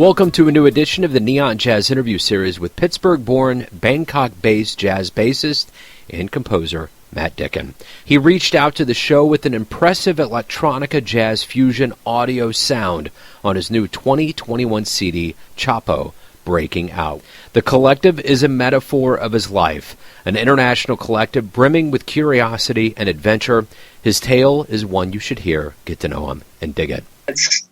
Welcome to a new edition of the Neon Jazz interview series with Pittsburg-born, Bangkok-based jazz bassist and composer Matt Dickun. He reached out to the show with an impressive electronica jazz fusion audio sound on his new 2021 CD CHAPO, Breaking Out. The collective is a metaphor of his life, an international collective brimming with curiosity and adventure. His tale is one you should hear, get to know him, and dig it. It's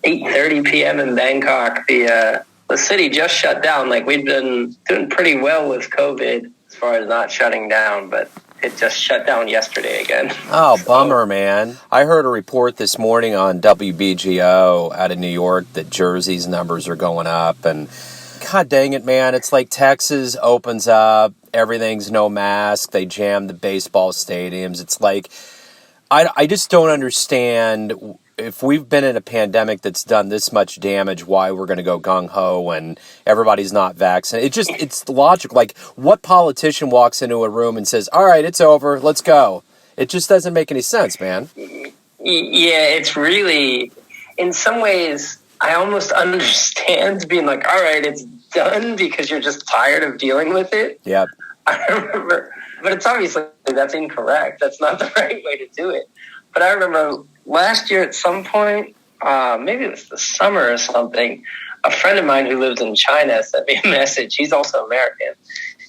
8:30 p.m. in Bangkok. The city just shut down. Like, we've been doing pretty well with COVID as far as not shutting down, but it just shut down yesterday again. Oh, bummer, man. I heard a report this morning on WBGO out of New York that Jersey's numbers are going up, and God dang it, man. It's like Texas opens up, everything's no mask, they jam the baseball stadiums. It's like, I just don't understand, if we've been in a pandemic that's done this much damage, why we're going to go gung-ho when everybody's not vaccinated. It's logical. Like, what politician walks into a room and says, all right, it's over, let's go? It just doesn't make any sense, man. Yeah, it's really, in some ways, I almost understand being like, all right, it's done, because you're just tired of dealing with it. Yep. I remember, but it's obviously, that's incorrect. That's not the right way to do it. But I remember last year at some point, maybe it was the summer or something, a friend of mine who lives in China sent me a message. He's also American.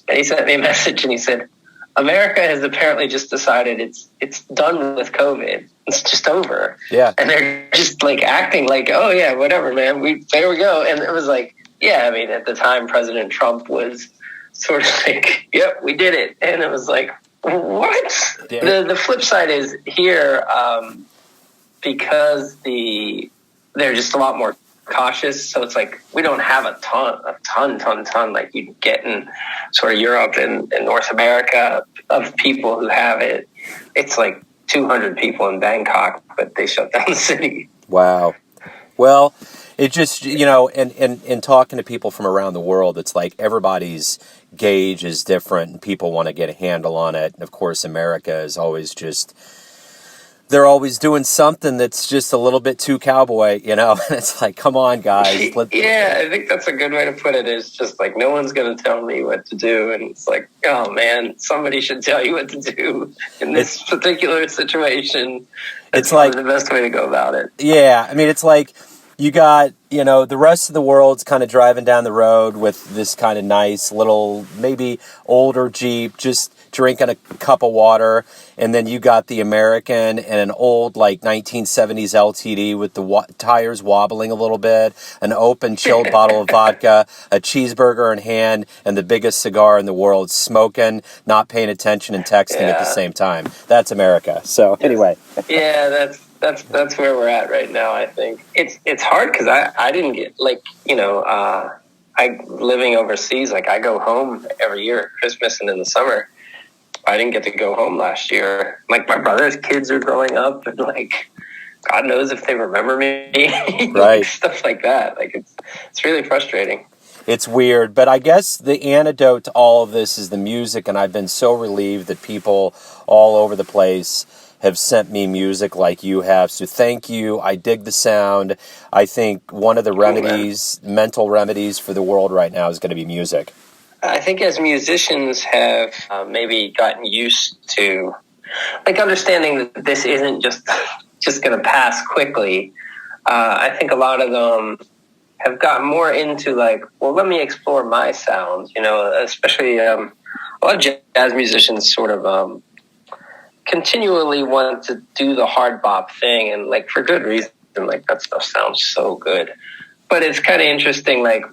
And he sent me a message and he said, America has apparently just decided it's done with COVID. It's just over. Yeah. And they're just like acting like, oh yeah, whatever, man. There we go. And it was like, yeah, I mean, at the time, President Trump was sort of like, yep, we did it. And it was like, what? Yeah. The flip side is here, because they're just a lot more cautious. So it's like, we don't have a ton like you get in sort of Europe and North America of people who have it. It's like 200 people in Bangkok, but they shut down the city. Wow. Well, it just, in talking to people from around the world, it's like everybody's gauge is different and people want to get a handle on it. And of course, America is always they're always doing something that's just a little bit too cowboy, And it's like, come on, guys. Yeah, I think that's a good way to put it. Is just like, no one's going to tell me what to do. And it's like, oh man, somebody should tell you what to do in this particular situation. It's like the best way to go about it. Yeah. I mean, it's like, you got, the rest of the world's kind of driving down the road with this kind of nice little, maybe older Jeep, just drinking a cup of water. And then you got the American and an old, like, 1970s LTD with the tires wobbling a little bit, an open, chilled bottle of vodka, a cheeseburger in hand, and the biggest cigar in the world, smoking, not paying attention, and texting at the same time. That's America. So, anyway. Yeah, that's where we're at right now. I think it's hard because I didn't get, like, I living overseas, like, I go home every year at Christmas and in the summer. I didn't get to go home last year. Like, my brother's kids are growing up, and like, God knows if they remember me. Right. Like, stuff like that. Like, it's really frustrating. It's weird, but I guess the antidote to all of this is the music, and I've been so relieved that people all over the place have sent me music like you have. So thank you. I dig the sound. I think one of the mental remedies for the world right now is going to be music. I think as musicians have maybe gotten used to, like, understanding that this isn't just going to pass quickly, I think a lot of them have gotten more into, like, well, let me explore my sound, especially a lot of jazz musicians sort of continually want to do the hard bop thing, and, like, for good reason. Like, that stuff sounds so good. But it's kind of interesting, like,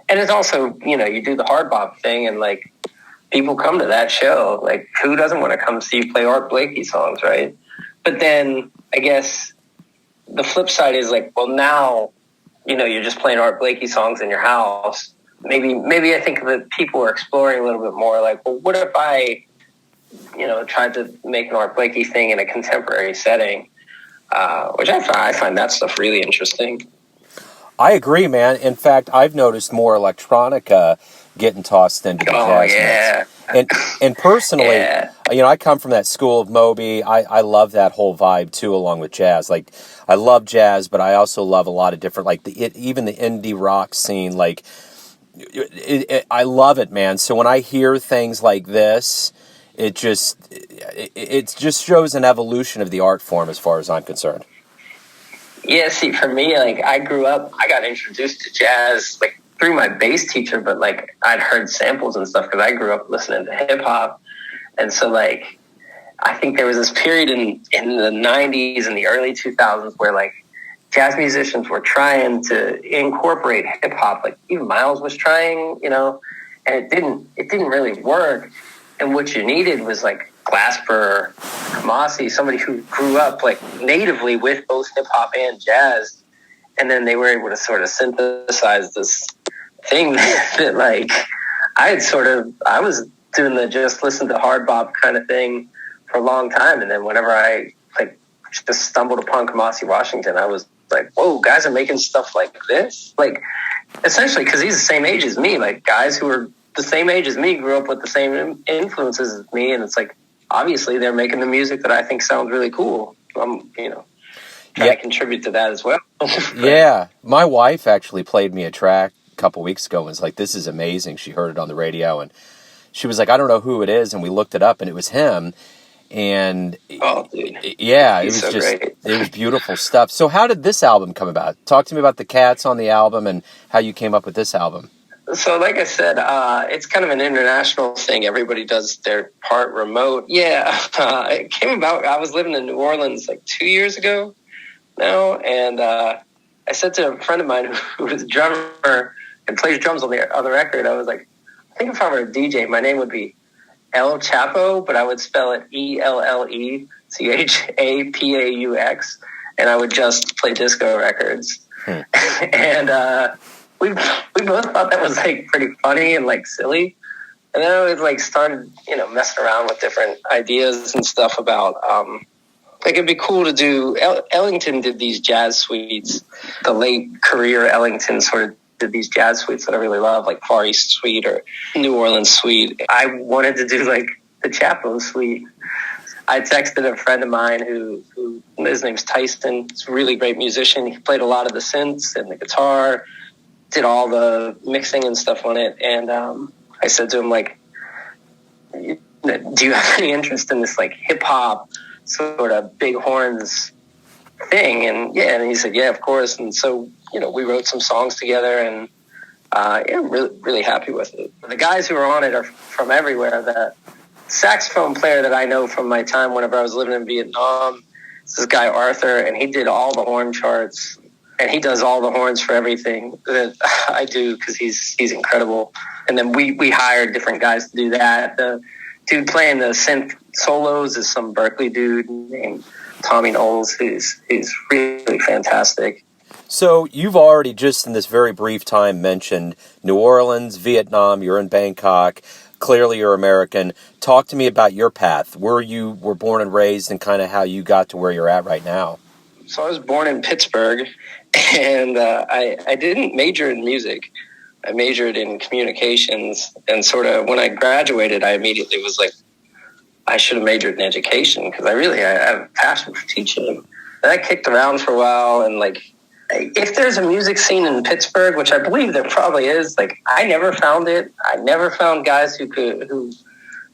and it's also, you do the hard bop thing, and, like, people come to that show. Like, who doesn't want to come see you play Art Blakey songs, right? But then I guess the flip side is, like, well, now, you're just playing Art Blakey songs in your house. Maybe I think that people are exploring a little bit more, like, well, what if I, tried to make an Art Blakey thing in a contemporary setting, which I find that stuff really interesting. I agree, man. In fact, I've noticed more electronica getting tossed into the jazz mix. And personally, I come from that school of Moby. I love that whole vibe too, along with jazz. Like, I love jazz, but I also love a lot of different, like even the indie rock scene. Like, I love it, man. So when I hear things like this, it just shows an evolution of the art form, as far as I'm concerned. Yeah, see, for me, like, I grew up, I got introduced to jazz, like, through my bass teacher, but, like, I'd heard samples and stuff because I grew up listening to hip-hop. And so, like, I think there was this period in the 90s and the early 2000s where, like, jazz musicians were trying to incorporate hip-hop. Like, even Miles was trying, and it didn't really work. And what you needed was, like, Glasper, Kamasi, somebody who grew up, like, natively with both hip-hop and jazz. And then they were able to sort of synthesize this thing that like, I was doing the just listen to hard bop kind of thing for a long time. And then whenever I, like, just stumbled upon Kamasi Washington, I was like, whoa, guys are making stuff like this? Like, essentially, because he's the same age as me. Like, guys who are the same age as me grew up with the same influences as me. And it's like, obviously, they're making the music that I think sounds really cool. I'm, trying to contribute to that as well. Yeah. My wife actually played me a track a couple weeks ago and was like, this is amazing. She heard it on the radio, and she was like, I don't know who it is. And we looked it up, and it was him. And oh, dude. Yeah, He's it was so just great. It was beautiful stuff. So how did this album come about? Talk to me about the cats on the album and how you came up with this album. So like I said, it's kind of an international thing. Everybody does their part remote. Yeah, it came about, I was living in New Orleans like 2 years ago now, and I said to a friend of mine who was a drummer and plays drums on the record, I was like, I think if I were a DJ, my name would be El Chapo, but I would spell it ELLECHAPAUX, and I would just play disco records. And we both thought that was like pretty funny and like silly. And then I was like started, messing around with different ideas and stuff about like it'd be cool to do. Ellington did these jazz suites. The late career Ellington sort of did these jazz suites that I really love, like Far East Suite or New Orleans Suite. I wanted to do like the Chapo Suite. I texted a friend of mine who his name's Tyson. He's a really great musician. He played a lot of the synths and the guitar, did all the mixing and stuff on it. And I said to him, like, do you have any interest in this like hip hop sort of big horns thing? And he said, yeah, of course. And so, we wrote some songs together, and I'm really, really happy with it. The guys who are on it are from everywhere. The saxophone player that I know from my time whenever I was living in Vietnam is this guy Arthur, and he did all the horn charts, and he does all the horns for everything that I do because he's incredible. And then we hired different guys to do that. The dude playing the synth solos is some Berkeley dude named Tommy Knowles, who's really fantastic. So you've already just in this very brief time mentioned New Orleans, Vietnam, you're in Bangkok. Clearly you're American. Talk to me about your path, where you were born and raised, and kind of how you got to where you're at right now. So I was born in Pittsburgh, and I didn't major in music. I majored in communications, and sort of when I graduated, I immediately was like, I should have majored in education because I have a passion for teaching. And I kicked around for a while, and like, if there's a music scene in Pittsburgh, which I believe there probably is, like, I never found it. I never found guys who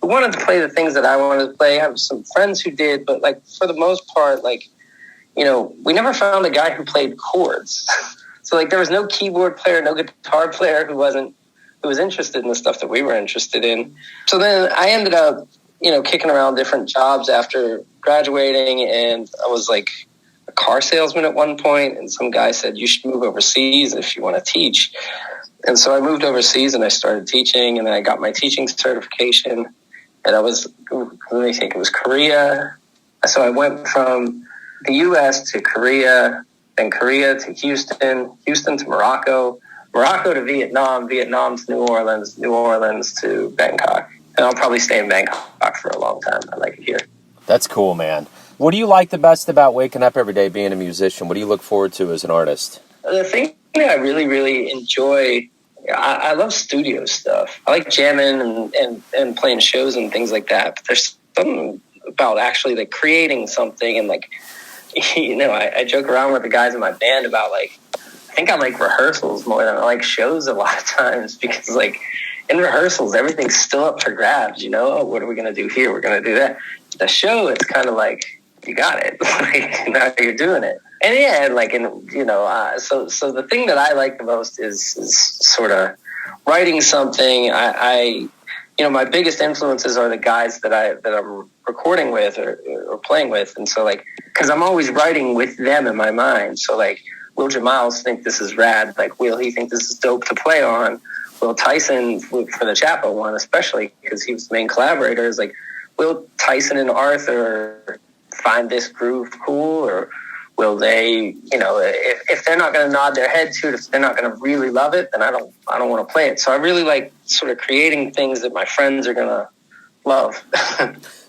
wanted to play the things that I wanted to play. I have some friends who did, but like for the most part, like, we never found a guy who played chords. So like there was no keyboard player, no guitar player who was interested in the stuff that we were interested in. So then I ended up, kicking around different jobs after graduating, and I was like a car salesman at one point, and some guy said, you should move overseas if you want to teach. And so I moved overseas and I started teaching, and then I got my teaching certification, and let me think, it was Korea. So I went from the U.S. to Korea, then Korea to Houston, Houston to Morocco, Morocco to Vietnam, Vietnam to New Orleans, New Orleans to Bangkok. And I'll probably stay in Bangkok for a long time. I like it here. That's cool, man. What do you like the best about waking up every day being a musician? What do you look forward to as an artist? The thing that I really, really enjoy, I love studio stuff. I like jamming and playing shows and things like that. But there's something about actually like creating something. And like, you know, I joke around with the guys in my band about like, I think I like rehearsals more than I like shows a lot of times, because like in rehearsals, everything's still up for grabs, you know. Oh, what are we going to do here? We're going to do that. The show, it's kind of like, you got it. Like, now you're doing it. And yeah, like, and you know, so the thing that I like the most is sort of writing something. I you know, my biggest influences are the guys that I'm recording with or playing with. And so like, cause I'm always writing with them in my mind. So like, will Miles think this is rad? Like, will he think this is dope to play on? Will Tyson, for the Chapo one, especially because he was the main collaborator, is like, will Tyson and Arthur find this groove cool? Or will they, you know, if they're not going to nod their head to it, if they're not going to really love it, then I don't want to play it. So I really like sort of creating things that my friends are going to love.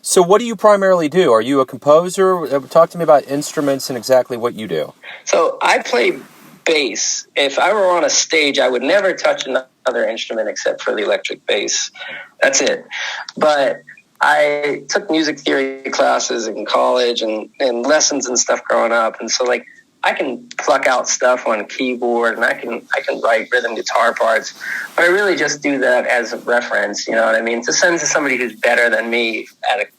So what do you primarily do? Are you a composer? Talk to me about instruments and exactly what you do. So I play bass. If I were on a stage, I would never touch another instrument except for the electric bass. That's it. But I took music theory classes in college and lessons and stuff growing up. And so like, I can pluck out stuff on keyboard and I can write rhythm guitar parts, but I really just do that as a reference, you know what I mean? To send to somebody who's better than me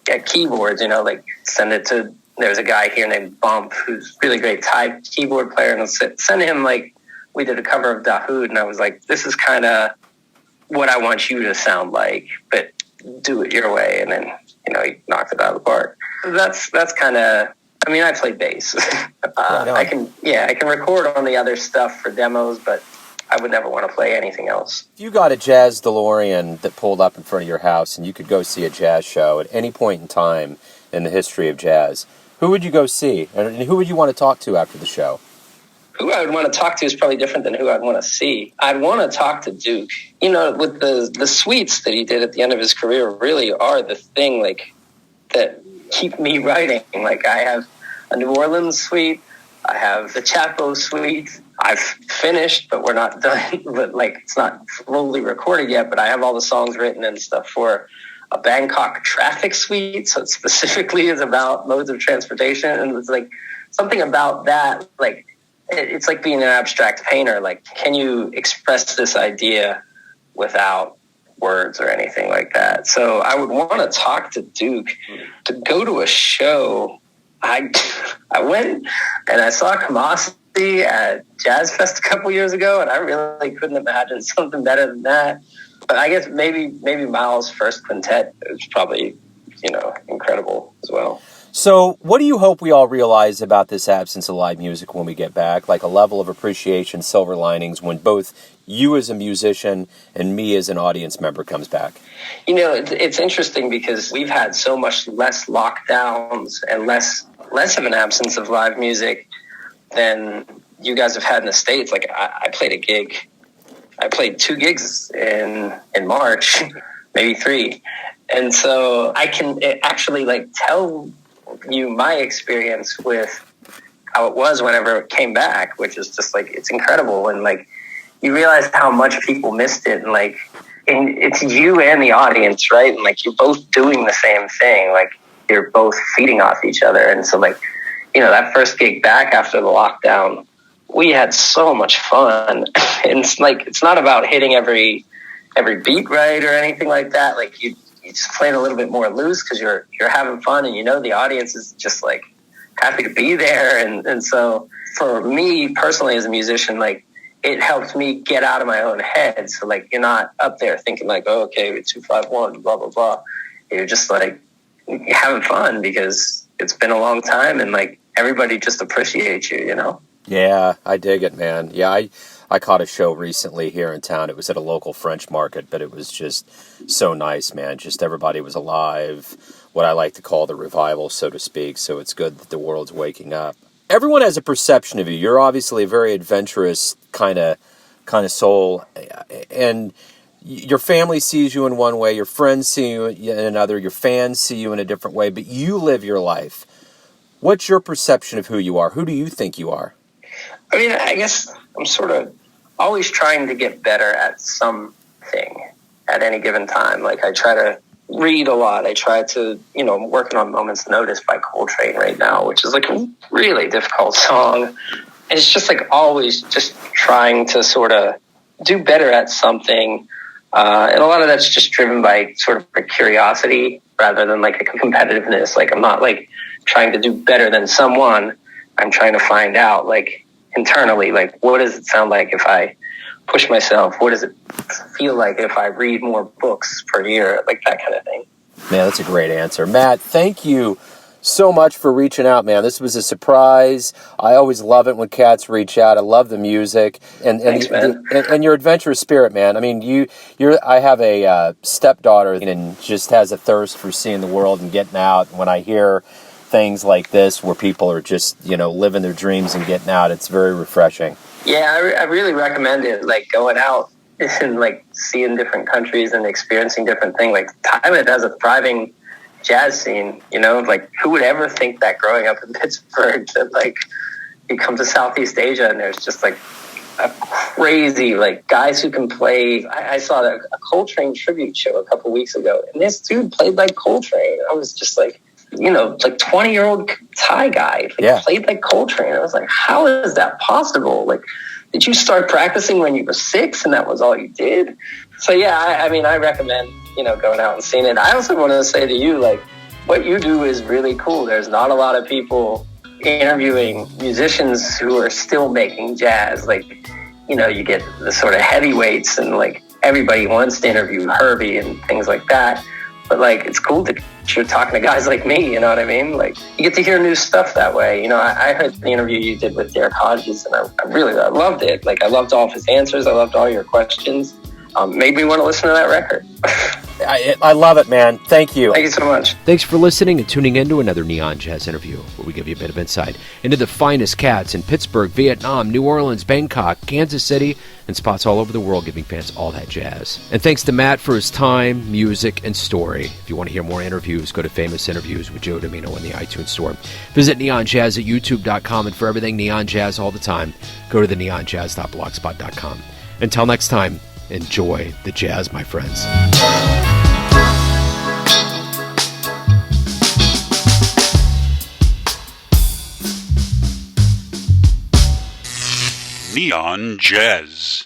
at keyboards, you know, like send it to, there's a guy here named Bump who's really great type keyboard player, and I'll send him, like, we did a cover of Dahoud, and I was like, this is kind of what I want you to sound like, but do it your way. And then, you know, he knocked it out of the park. That's kind of, I mean, I play bass. I can record on the other stuff for demos, but I would never want to play anything else. If you got a jazz DeLorean that pulled up in front of your house and you could go see a jazz show at any point in time in the history of jazz, who would you go see? And who would you want to talk to after the show? Who I would want to talk to is probably different than who I'd want to see. I'd want to talk to Duke. You know, with the suites that he did at the end of his career really are the thing, like, that keep me writing. Like, I have a New Orleans suite. I have the Chapo suite. I've finished, but we're not done. But, like, it's not fully recorded yet, but I have all the songs written and stuff for a Bangkok traffic suite. So it specifically is about modes of transportation. And it's like something about that, like, it's like being an abstract painter. Like, can you express this idea without words or anything like that? So I would want to talk to Duke. To go to a show, I went and I saw Kamasi at Jazz Fest a couple years ago, and I really couldn't imagine something better than that. But I guess maybe Miles' first quintet is probably, you know, incredible as well. So what do you hope we all realize about this absence of live music when we get back? Like a level of appreciation, silver linings, when both you as a musician and me as an audience member comes back? You know, it's interesting because we've had so much less lockdowns and less of an absence of live music than you guys have had in the States. Like, I played a gig. I played 2 gigs in March, maybe 3. And so I can actually, like, tell you my experience with how it was whenever it came back, which is just, like, it's incredible. And, like, you realize how much people missed it. And, like, and it's you and the audience, right? And, like, you're both doing the same thing. Like, you're both feeding off each other. And so, like, you know, that first gig back after the lockdown, we had so much fun. And it's like, it's not about hitting every beat right or anything like that. Like, you just playing a little bit more loose because you're having fun, and you know the audience is just, like, happy to be there. And so for me personally as a musician, like, it helps me get out of my own head. So, like, you're not up there thinking, like, oh, okay, 2-5-1, blah, blah, blah. You're just, like, having fun because it's been a long time, and, like, everybody just appreciates you, you know? Yeah, I dig it, man. Yeah, I caught a show recently here in town. It was at a local French market, but it was just so nice, man. Just everybody was alive, what I like to call the revival, so to speak. So it's good that the world's waking up. Everyone has a perception of you. You're obviously a very adventurous kind of soul, and your family sees you in one way, your friends see you in another, your fans see you in a different way, but you live your life. What's your perception of who you are? Who do you think you are? I mean, I guess I'm sort of always trying to get better at something at any given time. Like, I try to read a lot. I try to, I'm working on Moment's Notice by Coltrane right now, which is like a really difficult song. And it's just like always just trying to sort of do better at something. And a lot of that's just driven by sort of a curiosity rather than like a competitiveness. Like I'm not like trying to do better than someone. I'm trying to find out like internally, like what does it sound like if I push myself? What does it feel like if I read more books per year? Like that kind of thing. Man, that's a great answer. Matt, thank you so much for reaching out, man. This was a surprise. I always love it when cats reach out. I love the music and Thanks, man. And your adventurous spirit, man. I mean, I have a stepdaughter and just has a thirst for seeing the world and getting out. When I hear things like this where people are just, living their dreams and getting out, it's very refreshing. Yeah, I really recommend it. Like going out and like seeing different countries and experiencing different things. Like Thailand has a thriving jazz scene, like who would ever think that growing up in Pittsburgh that like you come to Southeast Asia and there's just like a crazy like guys who can play. I saw a Coltrane tribute show a couple weeks ago and this dude played like Coltrane. I was just like, like 20-year-old Thai guy played like Coltrane. I was like, how is that possible? Like, did you start practicing when you were 6 and that was all you did? So yeah, I recommend, going out and seeing it. I also want to say to you, like, what you do is really cool. There's not a lot of people interviewing musicians who are still making jazz. Like, you get the sort of heavyweights and like everybody wants to interview Herbie and things like that. But like, it's cool that you're talking to guys like me, you know what I mean? Like, you get to hear new stuff that way. I heard the interview you did with Derek Hodges, and I loved it. Like, I loved all of his answers. I loved all your questions. Made me want to listen to that record. I love it, man. Thank you. Thank you so much. Thanks for listening and tuning in to another Neon Jazz interview, where we give you a bit of insight into the finest cats in Pittsburgh, Vietnam, New Orleans, Bangkok, Kansas City, and spots all over the world, giving fans all that jazz. And thanks to Matt for his time, music, and story. If you want to hear more interviews, go to Famous Interviews with Joe Domino in the iTunes Store. Visit neonjazz at youtube.com, and for everything Neon Jazz all the time, go to the neonjazz.blogspot.com. Until next time, enjoy the jazz, my friends. Neon Jazz.